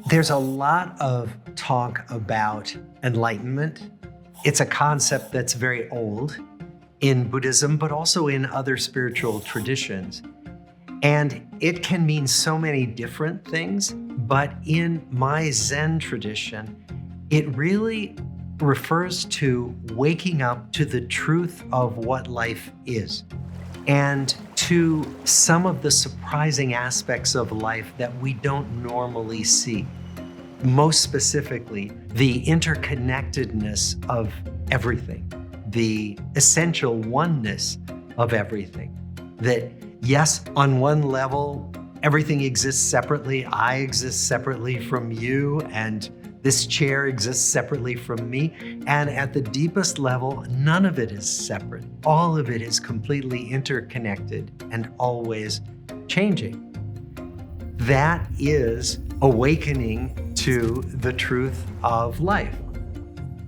There's a lot of talk about enlightenment. It's a concept that's very old in Buddhism, but also in other spiritual traditions. And it can mean so many different things, but in my Zen tradition, it really refers to waking up to the truth of what life is and to some of the surprising aspects of life that we don't normally see. Most specifically, the interconnectedness of everything, the essential oneness of everything. That yes, on one level, everything exists separately. I exist separately from you, and this chair exists separately from me. And at the deepest level, none of it is separate. All of it is completely interconnected and always changing. That is awakening to the truth of life.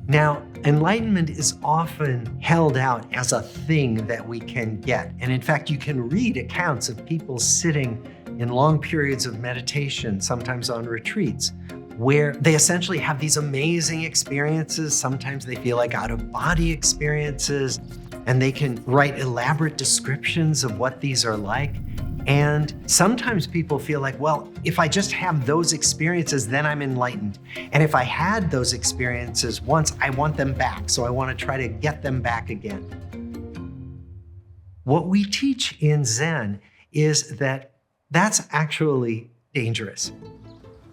Now, enlightenment is often held out as a thing that we can get. And in fact, you can read accounts of people sitting in long periods of meditation, sometimes on retreats, where they essentially have these amazing experiences. Sometimes they feel like out-of-body experiences, and they can write elaborate descriptions of what these are like. And sometimes people feel like, well, if I just have those experiences, then I'm enlightened. And if I had those experiences once, I want them back. So I want to try to get them back again. What we teach in Zen is that that's actually dangerous.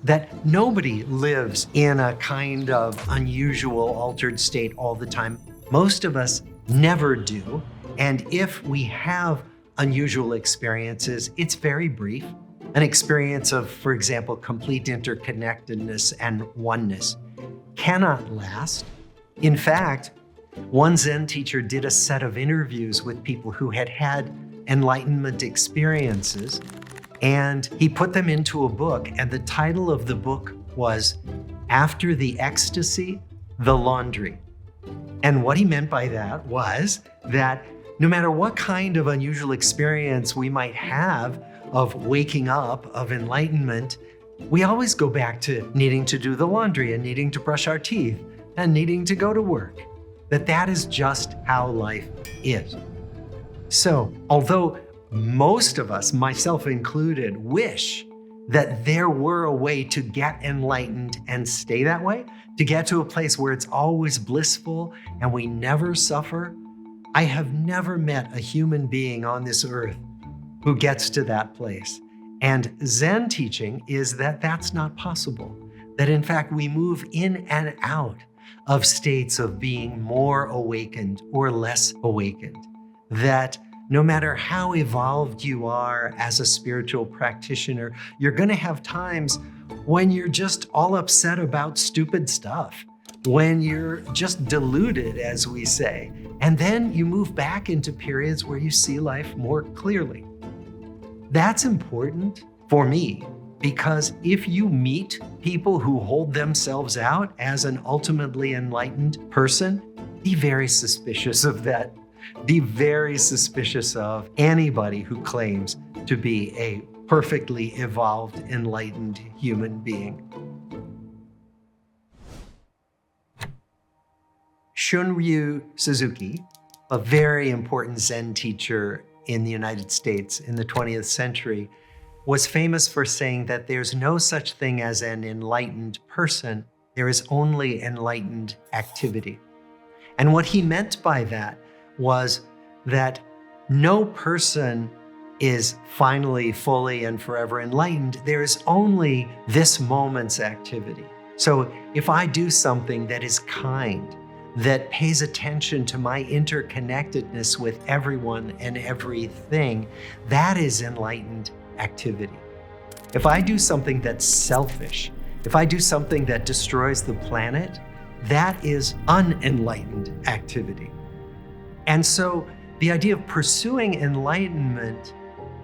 That nobody lives in a kind of unusual, altered state all the time. Most of us never do. And if we have unusual experiences, it's very brief. An experience of, for example, complete interconnectedness and oneness cannot last. In fact, one Zen teacher did a set of interviews with people who had had enlightenment experiences, and he put them into a book, and the title of the book was After the Ecstasy, the Laundry. And what he meant by that was that no matter what kind of unusual experience we might have of waking up, of enlightenment, we always go back to needing to do the laundry and needing to brush our teeth and needing to go to work. That is just how life is. So, although most of us, myself included, wish that there were a way to get enlightened and stay that way, to get to a place where it's always blissful and we never suffer, I have never met a human being on this earth who gets to that place. And Zen teaching is that that's not possible. That in fact, we move in and out of states of being more awakened or less awakened. That no matter how evolved you are as a spiritual practitioner, you're going to have times when you're just all upset about stupid stuff, when you're just deluded, as we say. And then you move back into periods where you see life more clearly. That's important for me, because if you meet people who hold themselves out as an ultimately enlightened person, be very suspicious of that. Be very suspicious of anybody who claims to be a perfectly evolved, enlightened human being. Shunryu Suzuki, a very important Zen teacher in the United States in the 20th century, was famous for saying that there's no such thing as an enlightened person, there is only enlightened activity. And what he meant by that was that no person is finally, fully, and forever enlightened. There is only this moment's activity. So if I do something that is kind, that pays attention to my interconnectedness with everyone and everything, that is enlightened activity. If I do something that's selfish, if I do something that destroys the planet, that is unenlightened activity. And so the idea of pursuing enlightenment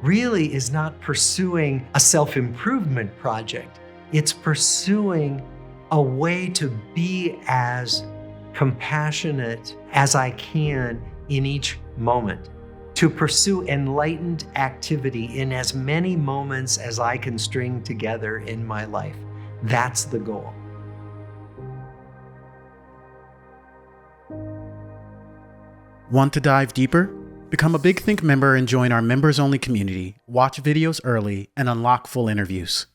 really is not pursuing a self-improvement project. It's pursuing a way to be as compassionate as I can in each moment, to pursue enlightened activity in as many moments as I can string together in my life. That's the goal. Want to dive deeper? Become a Big Think member and join our members-only community, watch videos early, and unlock full interviews.